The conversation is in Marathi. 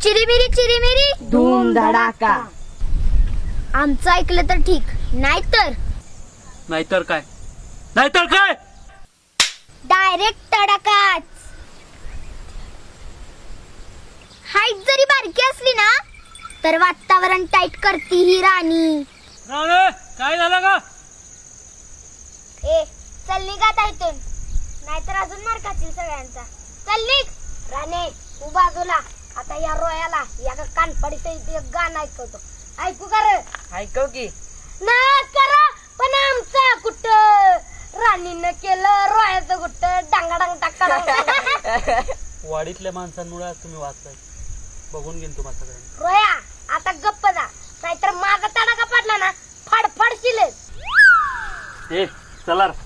चिरीमिरी धूम धडाका. आमचं ऐकलं तर ठीक, नाहीतर नाहीतर काय? नाहीतर काय? डायरेक्ट तडाकाच. हाईट जरी बारकी असली ना तर वातावरण टाईट करती ही राणी. काय झालं का? ए चल निघ आता इथून, नाहीतर अजून मार खातील सगळ्यांचा. चल निघ. राणे तू बाजूला. आता या रोयाला या कानपडीचं एक गाणं ऐकवतो. ऐकू कर? ऐकव की. ना करा पण आमचा कुठं राणीनं केलं रोयाचं कुठं डांगाडांग टाका. वाडीतल्या माणसांमुळे आज तुम्ही वाचलाय. बघून घेईन तुम्हाला सगळ्यांना. रोया आता गप्प जा, नाहीतर माझा तडाखा पडला ना फाडफाडशील. ए चला रे.